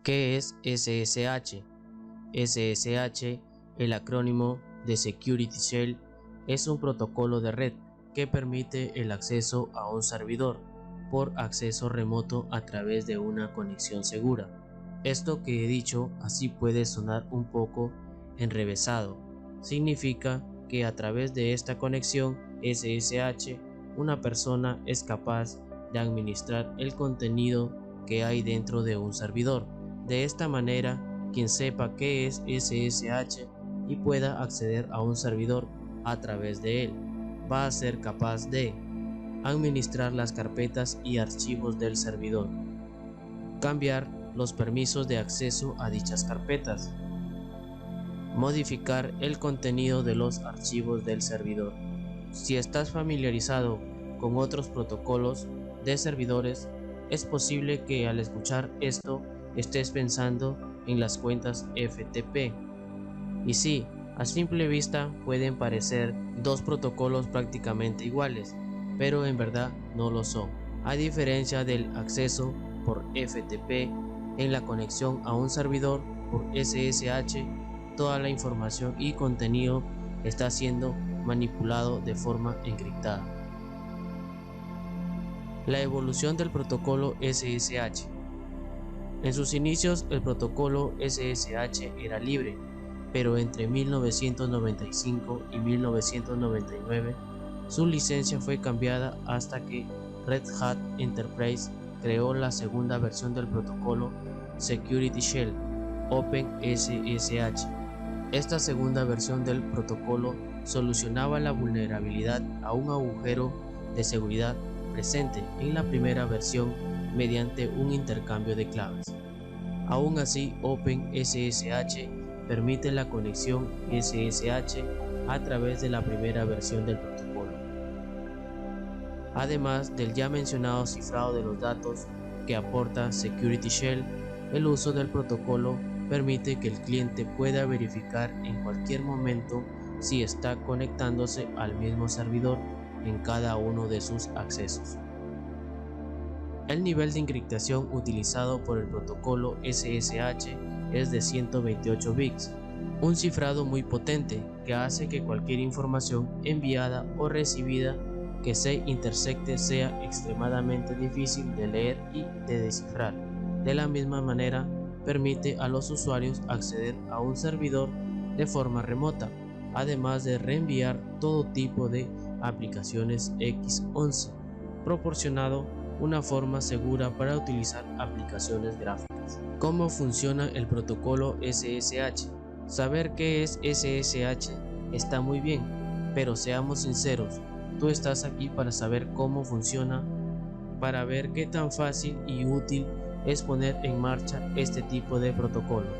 ¿Qué es SSH? SSH, el acrónimo de Security Shell, es un protocolo de red que permite el acceso a un servidor por acceso remoto a través de una conexión segura. Esto que he dicho así puede sonar un poco enrevesado. Significa que a través de esta conexión SSH, una persona es capaz de administrar el contenido que hay dentro de un servidor. De esta manera, quien sepa qué es SSH y pueda acceder a un servidor a través de él, va a ser capaz de administrar las carpetas y archivos del servidor, cambiar los permisos de acceso a dichas carpetas, modificar el contenido de los archivos del servidor. Si estás familiarizado con otros protocolos de servidores, es posible que al escuchar esto estés pensando en las cuentas FTP. Y sí, a simple vista pueden parecer dos protocolos prácticamente iguales, pero en verdad no lo son. A diferencia del acceso por FTP, en la conexión a un servidor por SSH, toda la información y contenido está siendo manipulado de forma encriptada. La evolución del protocolo SSH. En sus inicios el protocolo SSH era libre, pero entre 1995 y 1999 su licencia fue cambiada hasta que Red Hat Enterprise creó la segunda versión del protocolo Security Shell, OpenSSH. Esta segunda versión del protocolo solucionaba la vulnerabilidad a un agujero de seguridad presente en la primera versión mediante un intercambio de claves. Aún así, OpenSSH permite la conexión SSH a través de la primera versión del protocolo. Además del ya mencionado cifrado de los datos que aporta Security Shell, el uso del protocolo permite que el cliente pueda verificar en cualquier momento si está conectándose al mismo servidor en cada uno de sus accesos. El nivel de encriptación utilizado por el protocolo SSH es de 128 bits, un cifrado muy potente que hace que cualquier información enviada o recibida que se intersecte sea extremadamente difícil de leer y de descifrar. De la misma manera, permite a los usuarios acceder a un servidor de forma remota, además de reenviar todo tipo de aplicaciones X11, proporcionando una forma segura para utilizar aplicaciones gráficas. ¿Cómo funciona el protocolo SSH? Saber qué es SSH está muy bien, pero seamos sinceros, tú estás aquí para saber cómo funciona, para ver qué tan fácil y útil es poner en marcha este tipo de protocolos.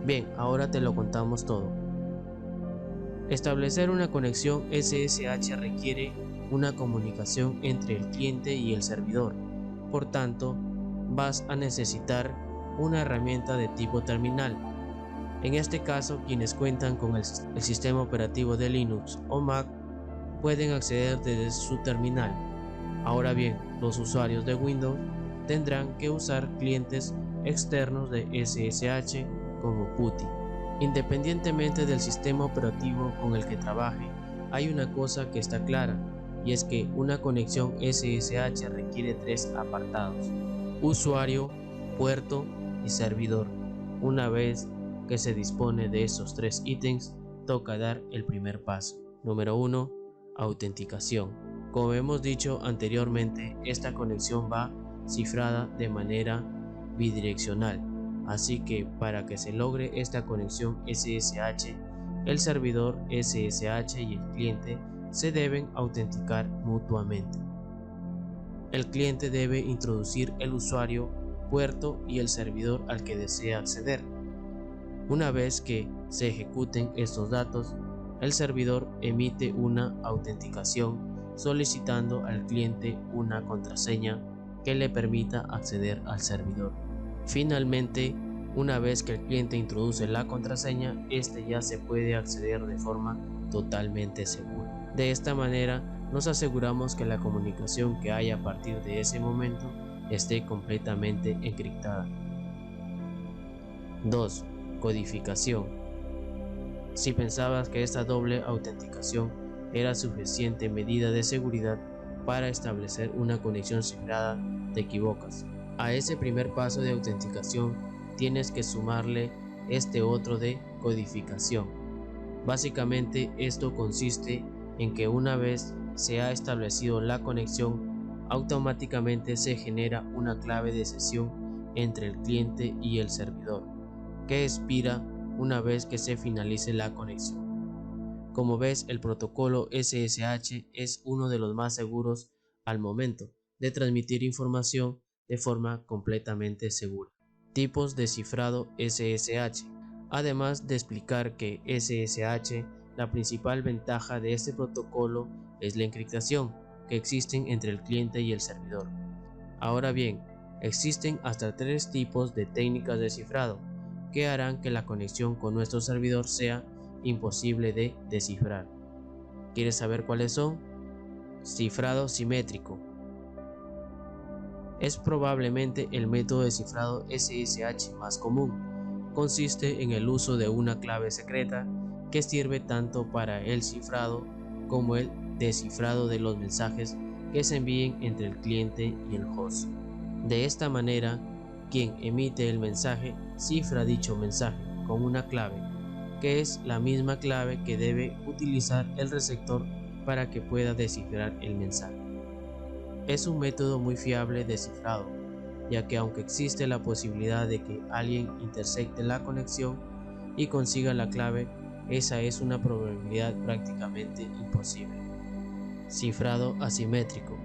Bien, ahora te lo contamos todo. Establecer una conexión SSH requiere una comunicación entre el cliente y el servidor. Por tanto, vas a necesitar una herramienta de tipo terminal. En este caso, quienes cuentan con el sistema operativo de Linux o Mac pueden acceder desde su terminal. Ahora bien, los usuarios de Windows tendrán que usar clientes externos de SSH como PuTTY. Independientemente del sistema operativo con el que trabaje, hay una cosa que está clara, y es que una conexión SSH requiere tres apartados: usuario, puerto y servidor. Una vez que se dispone de esos tres ítems, toca dar el primer paso. Número 1. Autenticación. Como hemos dicho anteriormente, esta conexión va cifrada de manera bidireccional, así que para que se logre esta conexión SSH, el servidor SSH y el cliente se deben autenticar mutuamente. El cliente debe introducir el usuario, puerto y el servidor al que desea acceder. Una vez que se ejecuten estos datos, el servidor emite una autenticación solicitando al cliente una contraseña que le permita acceder al servidor. Finalmente, una vez que el cliente introduce la contraseña, este ya se puede acceder de forma totalmente segura. De esta manera, nos aseguramos que la comunicación que haya a partir de ese momento esté completamente encriptada. 2. Codificación. Si pensabas que esta doble autenticación era suficiente medida de seguridad para establecer una conexión cifrada, te equivocas. A ese primer paso de autenticación tienes que sumarle este otro de codificación. Básicamente esto consiste en que una vez se ha establecido la conexión, automáticamente se genera una clave de sesión entre el cliente y el servidor, que expira una vez que se finalice la conexión. Como ves, el protocolo SSH es uno de los más seguros al momento de transmitir información de forma completamente segura. Tipos de cifrado SSH. Además de explicar que SSH, la principal ventaja de este protocolo es la encriptación que existen entre el cliente y el servidor. Ahora bien, existen hasta 3 tipos de técnicas de cifrado que harán que la conexión con nuestro servidor sea imposible de descifrar. ¿Quieres saber cuáles son? Cifrado simétrico. Es probablemente el método de cifrado SSH más común. Consiste en el uso de una clave secreta que sirve tanto para el cifrado como el descifrado de los mensajes que se envíen entre el cliente y el host. De esta manera, quien emite el mensaje cifra dicho mensaje con una clave, que es la misma clave que debe utilizar el receptor para que pueda descifrar el mensaje. Es un método muy fiable de cifrado, ya que aunque existe la posibilidad de que alguien intercepte la conexión y consiga la clave, esa es una probabilidad prácticamente imposible. Cifrado asimétrico.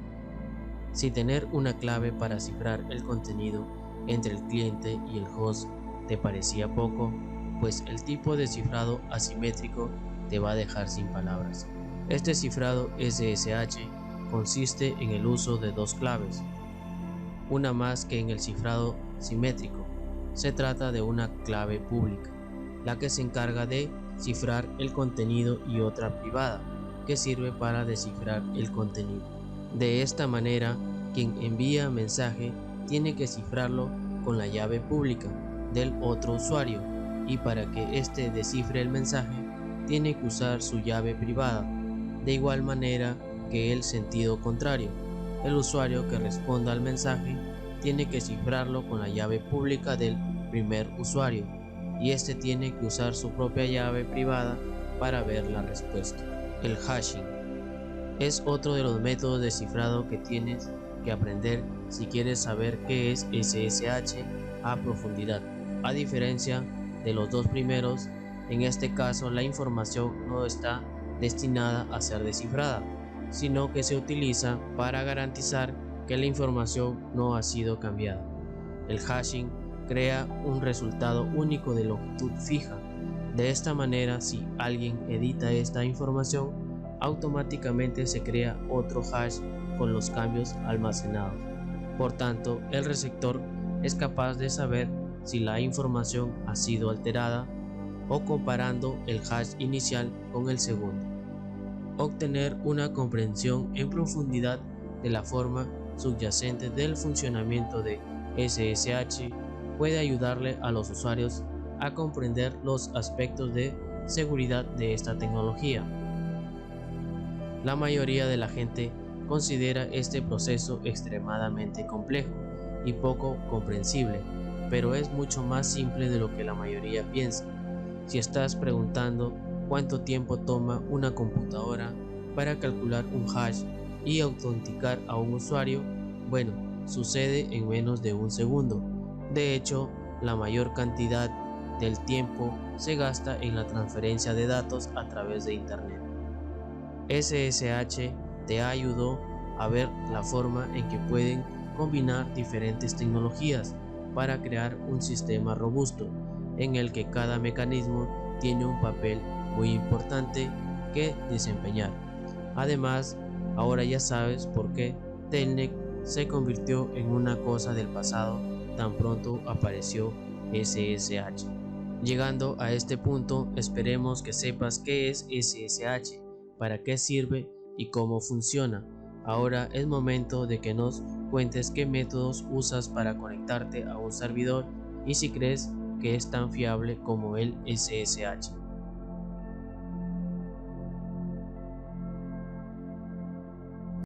Si tener una clave para cifrar el contenido entre el cliente y el host te parecía poco, pues el tipo de cifrado asimétrico te va a dejar sin palabras. Este cifrado SSH consiste en el uso de 2 claves, una más que en el cifrado simétrico. Se trata de una clave pública, la que se encarga de cifrar el contenido, y otra privada, que sirve para descifrar el contenido. De esta manera, quien envía mensaje tiene que cifrarlo con la llave pública del otro usuario, y para que éste descifre el mensaje tiene que usar su llave privada, de igual manera que el sentido contrario. El usuario que responda al mensaje tiene que cifrarlo con la llave pública del primer usuario, y este tiene que usar su propia llave privada para ver la respuesta. El hashing es otro de los métodos de cifrado que tienes que aprender si quieres saber qué es SSH a profundidad. A diferencia de los dos primeros, en este caso la información no está destinada a ser descifrada, sino que se utiliza para garantizar que la información no ha sido cambiada. El hashing crea un resultado único de longitud fija. De esta manera, si alguien edita esta información, automáticamente se crea otro hash con los cambios almacenados. Por tanto, el receptor es capaz de saber si la información ha sido alterada o comparando el hash inicial con el segundo. Obtener una comprensión en profundidad de la forma subyacente del funcionamiento de SSH puede ayudarle a los usuarios a comprender los aspectos de seguridad de esta tecnología. La mayoría de la gente considera este proceso extremadamente complejo y poco comprensible, pero es mucho más simple de lo que la mayoría piensa. Si estás preguntando cuánto tiempo toma una computadora para calcular un hash y autenticar a un usuario, bueno, sucede en menos de un segundo. De hecho, la mayor cantidad del tiempo se gasta en la transferencia de datos a través de Internet. SSH te ayudó a ver la forma en que pueden combinar diferentes tecnologías para crear un sistema robusto en el que cada mecanismo tiene un papel muy importante que desempeñar. Además, ahora ya sabes por qué Telnet se convirtió en una cosa del pasado tan pronto apareció SSH. Llegando a este punto, esperemos que sepas qué es SSH, para qué sirve y cómo funciona. Ahora es momento de que nos cuentes qué métodos usas para conectarte a un servidor y si crees que es tan fiable como el SSH.